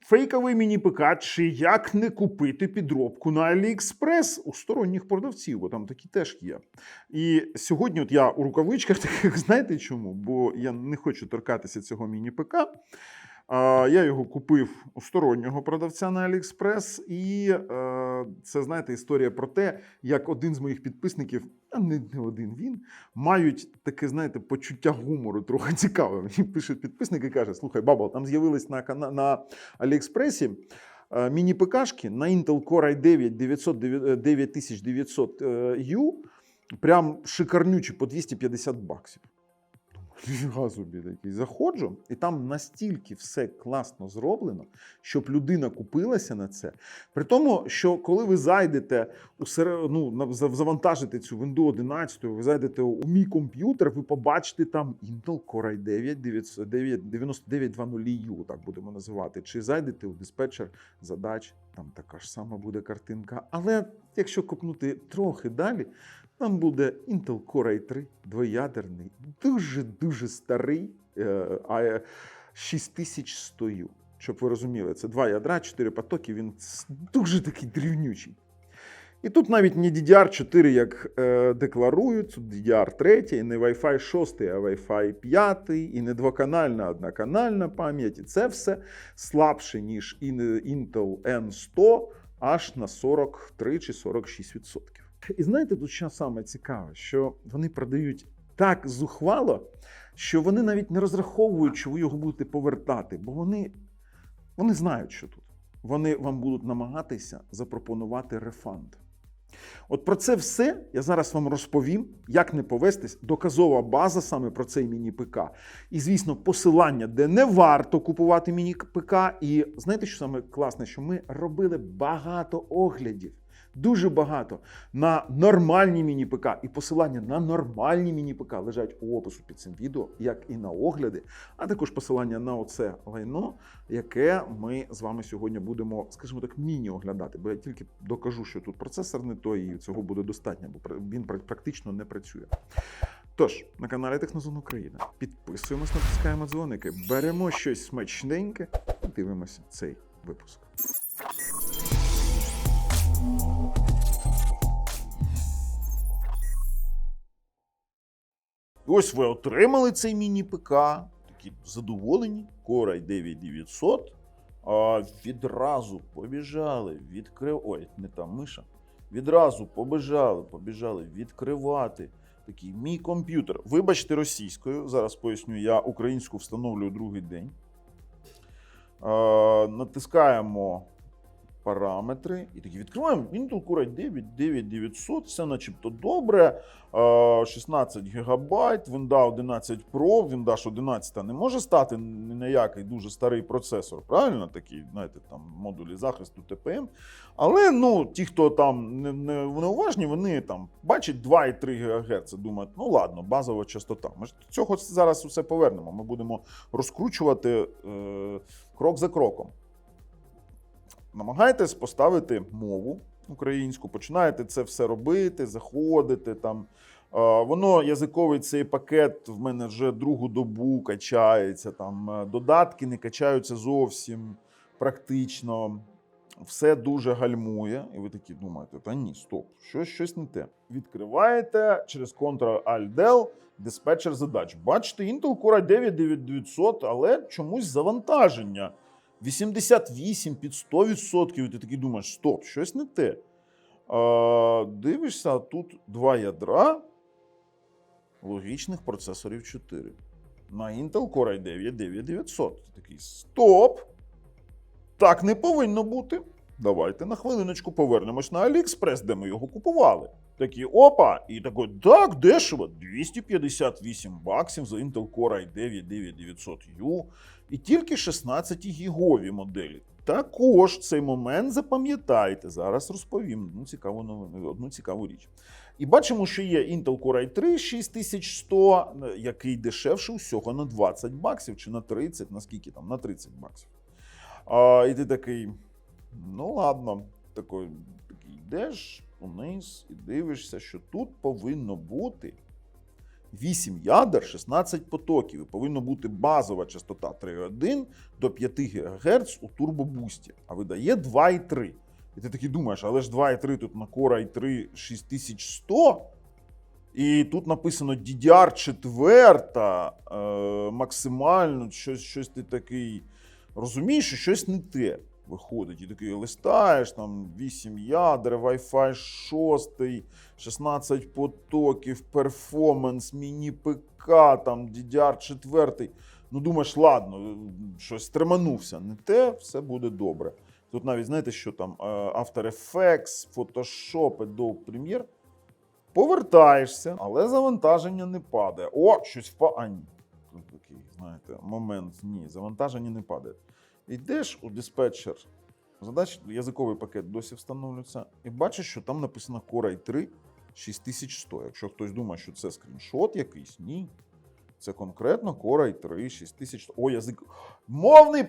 Фейковий міні-ПК чи як не купити підробку на AliExpress у сторонніх продавців, бо там такі теж є. І сьогодні от я у рукавичках таких, знаєте чому? Бо я не хочу торкатися цього міні-ПК. Я його купив у стороннього продавця на AliExpress, і це, знаєте, історія про те, як один з моїх підписників, а не один він, мають таке, знаєте, почуття гумору трохи цікаве. Мені пише підписник і каже: слухай, Бабл, там з'явились на AliExpress міні-ПКшки на Intel Core i9 9900U, прям шикарнючі по $250. Фіга собі такий. Заходжу, і там настільки все класно зроблено, щоб людина купилася на це. При тому, що коли ви зайдете, завантажите цю Windows 11, ви зайдете у мій комп'ютер, ви побачите там Intel Core i9 9920U, так будемо називати. Чи зайдете у диспетчер задач, там така ж сама буде картинка. Але якщо копнути трохи далі, там буде Intel Core i3 двоядерний, дуже-дуже старий, 6100U. Щоб ви розуміли, це 2 ядра, 4 потоки, він дуже такий дрівнючий. І тут навіть не DDR4, як декларують, тут DDR3, і не Wi-Fi 6, а Wi-Fi 5, і не двоканальна, а одноканальна пам'ять. І це все слабше, ніж Intel N100, аж на 43 чи 46%. І знаєте, тут що саме цікаве, що вони продають так зухвало, що вони навіть не розраховують, що ви його будете повертати, бо вони знають, що тут. Вони вам будуть намагатися запропонувати рефанд. От про це все я зараз вам розповім, як не повестись, доказова база саме про цей міні-ПК. І, звісно, посилання, де не варто купувати міні-ПК. І знаєте, що саме класне? Що ми робили багато оглядів. Дуже багато на нормальні міні-ПК. І посилання на нормальні міні-ПК лежать у опису під цим відео, як і на огляди, а також посилання на оце лайно, яке ми з вами сьогодні будемо, скажімо так, міні-оглядати. Бо я тільки докажу, що тут процесор не той, і цього буде достатньо, бо він практично не працює. Тож, на каналі Технозон Україна. Підписуємось, натискаємо дзвоники, беремо щось смачненьке і дивимося цей випуск. Ось ви отримали цей міні-ПК, такі задоволені, Core i9 9900, відразу побіжали відразу побіжали відкривати такий мій комп'ютер. Вибачте російською, зараз поясню, я українську встановлюю другий день. Натискаємо параметри і такі відкриваємо Intel Core i9 9900, все начебто добре, 16 ГБ, Windows 11 Pro, Windows 11 не може стати ні на який дуже старий процесор, правильно? Такі, знаєте, там модулі захисту ТПМ. Але, ті, хто там неуважні, вони там бачать 2,3 ГГц, думають, ладно, базова частота. Ми ж до цього зараз усе повернемо, ми будемо розкручувати крок за кроком. Намагайтесь поставити мову українську, починаєте це все робити, заходите там. Воно, язиковий цей пакет в мене вже другу добу качається, там додатки не качаються зовсім практично. Все дуже гальмує, і ви такі думаєте, та ні, стоп, щось не те. Відкриваєте через Ctrl-Alt-Del диспетчер задач. Бачите, Intel Core i9 9900, але чомусь завантаження 88 під 100%, і ти такий думаєш, стоп, щось не те. Дивишся, а тут 2 ядра логічних процесорів 4. На Intel Core i9 9900. Ти такий, стоп! Так не повинно бути. Давайте на хвилиночку повернемось на AliExpress, де ми його купували. Такі, опа! І такий, так, дешево, $258 за Intel Core i9 9900U. І тільки 16-гігові моделі. Також цей момент запам'ятайте. Зараз розповім одну цікаву річ. І бачимо, що є Intel Core i3 6100, який дешевше усього на $20 чи на 30, наскільки там, на $30. І ти такий, ладно, такий йдеш униз і дивишся, що тут повинно бути 8 ядер, 16 потоків. І повинна бути базова частота 3,1 до 5 ГГц у турбобусті, а видає 2,3. І ти такий думаєш, але ж 2,3 тут на Core i3 6100, і тут написано DDR4, максимально, щось ти такий розумієш, що щось не те виходить. І такий листаєш, там 8 ядер, Wi-Fi 6, 16 потоків, перформанс, міні-ПК, там DDR4. Ну думаєш, ладно, щось триманувся. Не те, все буде добре. Тут навіть, знаєте, що там, After Effects, Photoshop, Adobe Premiere. Повертаєшся, але завантаження не падає. О, щось ні. Тут такий, знаєте, момент, ні, завантаження не падає. Йдеш у диспетчер, задач, язиковий пакет досі встановлюється, і бачиш, що там написано Core i3 6100. Якщо хтось думає, що це скріншот якийсь, ні. Це конкретно Core i3 6100. О, язик. Мовний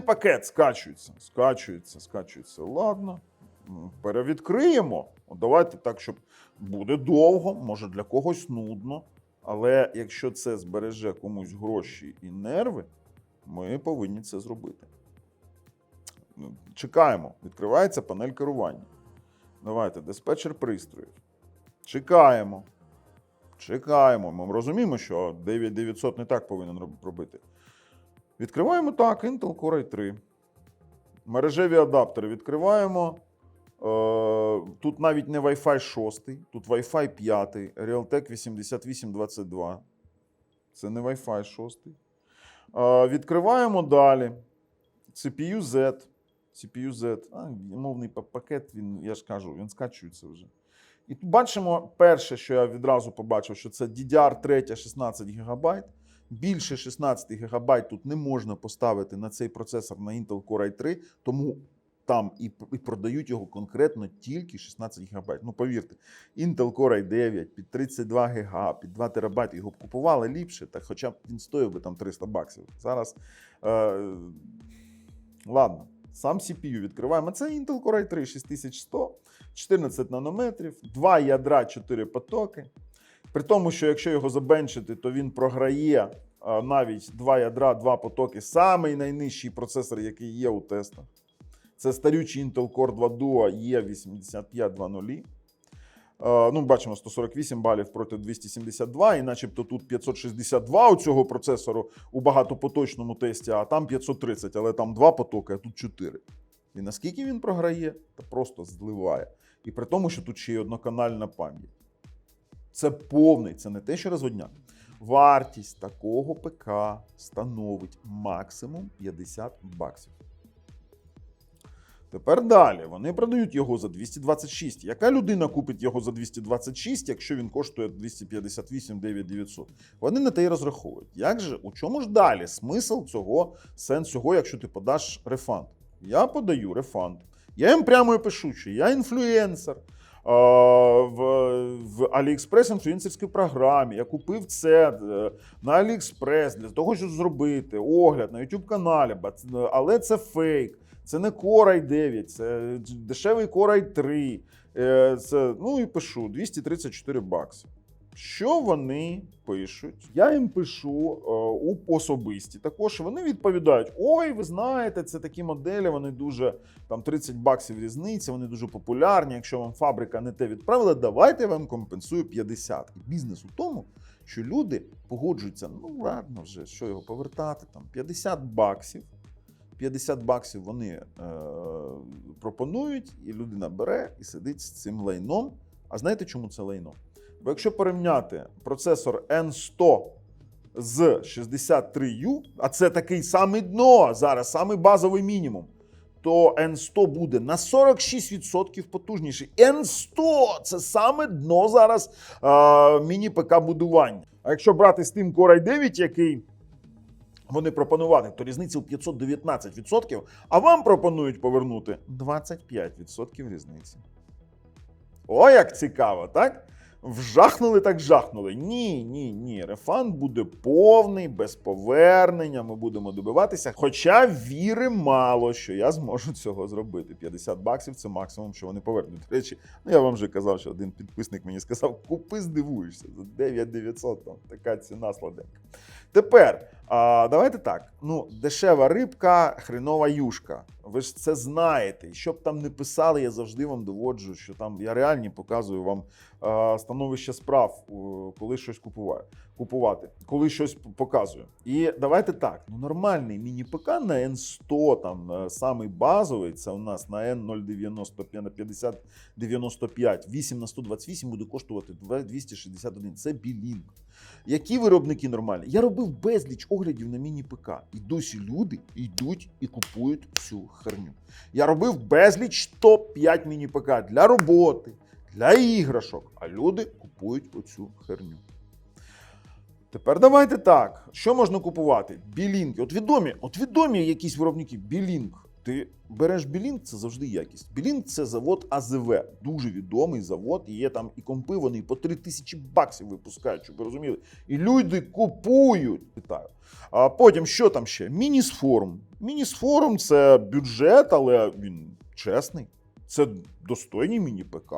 пакет скачується. Ладно, перевідкриємо. Давайте так, щоб буде довго, може для когось нудно. Але якщо це збереже комусь гроші і нерви, ми повинні це зробити. Чекаємо. Відкривається панель керування. Давайте, диспетчер пристроїв. Чекаємо. Ми розуміємо, що 9900 не так повинен робити. Відкриваємо так, Intel Core i3. Мережеві адаптери відкриваємо. Тут навіть не Wi-Fi 6, тут Wi-Fi 5, Realtek 8822. Це не Wi-Fi 6. Відкриваємо далі. CPU Z. Мовний пакет, я ж кажу, він скачується вже. І тут бачимо, перше, що я відразу побачив, що це DDR3 16 ГБ. Більше 16 ГБ тут не можна поставити на цей процесор на Intel Core i3, тому там і продають його конкретно тільки 16 ГБ. Ну, повірте, Intel Core i9 під 32 ГБ, під 2 ТБ його б купували ліпше, так хоча б він стоїв би там $300. Зараз, ладно, сам CPU відкриваємо. Це Intel Core i3 6100, 14 нанометрів, 2 ядра, 4 потоки. При тому, що якщо його забенчити, то він програє навіть 2 ядра, 2 потоки. Самий найнижчий процесор, який є у тестах. Це старючий Intel Core 2 Duo E8520. Ну, бачимо, 148 балів проти 272, і начебто тут 562 у цього процесору у багатопоточному тесті, а там 530, але там 2 потоки, а тут 4. І наскільки він програє, та просто зливає. І при тому, що тут ще й одноканальна пам'ять. Це повний, це не те, що розводняк. Вартість такого ПК становить максимум $50. Тепер далі. Вони продають його за 226. Яка людина купить його за 226, якщо він коштує 258 9900? Вони на те й розраховують. Як же, у чому ж далі смисл цього, сенс цього, якщо ти подаш рефанд? Я подаю рефанд. Я їм прямо і пишу, що я інфлюенсер. В AliExpress інфлюенсерській програмі. Я купив це на AliExpress для того, щоб зробити огляд на YouTube-каналі, але це фейк. Це не Core i9, це дешевий Core i3. Це, ну і пишу, $234. Що вони пишуть? Я їм пишу у особисті. Також вони відповідають: ой, ви знаєте, це такі моделі, вони дуже, там $30 різниця, вони дуже популярні. Якщо вам фабрика не те відправила, давайте я вам компенсую 50. І бізнес у тому, що люди погоджуються, ну ладно вже, що його повертати, там $50. $50 вони пропонують, і людина бере і сидить з цим лайном. А знаєте, чому це лайно? Бо якщо порівняти процесор N100 з 63U, а це такий самий дно зараз, самий базовий мінімум, то N100 буде на 46% потужніший. N100 – це саме дно зараз міні-ПК будування. А якщо брати Steam Core i9, який вони пропонували, то різниця у 519%, а вам пропонують повернути 25% різниці. О, як цікаво, так? Вжахнули так жахнули. Ні. Рефанд буде повний, без повернення, ми будемо добиватися. Хоча віри мало, що я зможу цього зробити. $50 – це максимум, що вони повернуть. До речі, я вам вже казав, що один підписник мені сказав, купи, здивуєшся, за 9900, там така ціна сладенька. Тепер, давайте так, дешева рибка, хренова юшка. Ви ж це знаєте. І що б там не писали, я завжди вам доводжу, що там я реальні показую вам становище справ, коли щось купувати, коли щось показую. І давайте так, нормальний міні-ПК на N100, там самий базовий, це у нас на N090 на 5095, 8 на 128 буде коштувати 261. Це Beelink. Які виробники нормальні? Я робив безліч оглядів на міні-ПК. І досі люди йдуть і купують цю херню. Я робив безліч топ-5 міні-ПК для роботи, для іграшок, а люди купують оцю херню. Тепер давайте так. Що можна купувати? Beelink. От відомі якісь виробники. Beelink. Ти береш Beelink, це завжди якість. Beelink – це завод АЗВ. Дуже відомий завод. І є там і компи, вони по $3000 випускають, щоб ви розуміли. І люди купують. Вітаю. А потім, що там ще? Мінісформ. Мінісформ – це бюджет, але він чесний. Це достойні міні-ПК,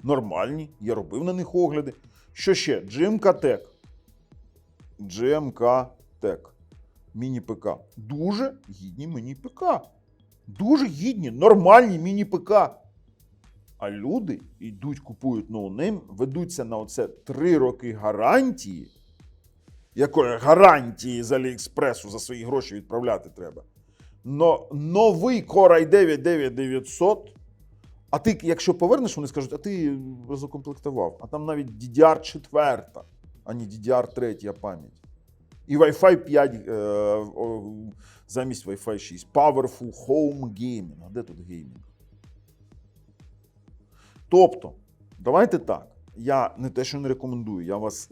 нормальні. Я робив на них огляди. Що ще? GMK Tech. Міні-ПК. Дуже гідні міні-ПК. Дуже гідні, нормальні міні-ПК. А люди йдуть, купують ноунейм, ведуться на оце 3 роки гарантії. Якої гарантії з Аліекспресу за свої гроші відправляти треба? Новий Core i9 9900. А ти, якщо повернеш, вони скажуть, а ти закомплектував. А там навіть DDR4, а не DDR3 пам'ять. І Wi-Fi 5 замість Wi-Fi 6. Powerful Home Gaming. А де тут геймінг? Тобто, давайте так. Я не те, що не рекомендую, я вас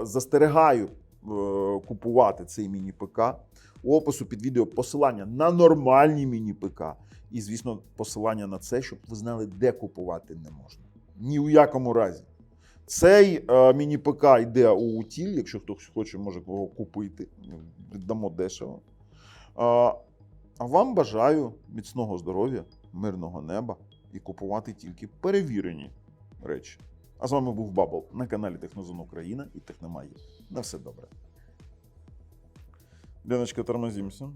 застерігаю купувати цей міні-ПК. У опису під відео посилання на нормальні міні-ПК. І, звісно, посилання на це, щоб ви знали, де купувати не можна. Ні у якому разі. Цей міні-ПК йде у утіль, якщо хтось хоче, може його купити. Віддамо дешево. А вам бажаю міцного здоров'я, мирного неба і купувати тільки перевірені речі. А з вами був Бабл на каналі Технозон Україна і Техномагія. На все добре. Леночка, тормозимся.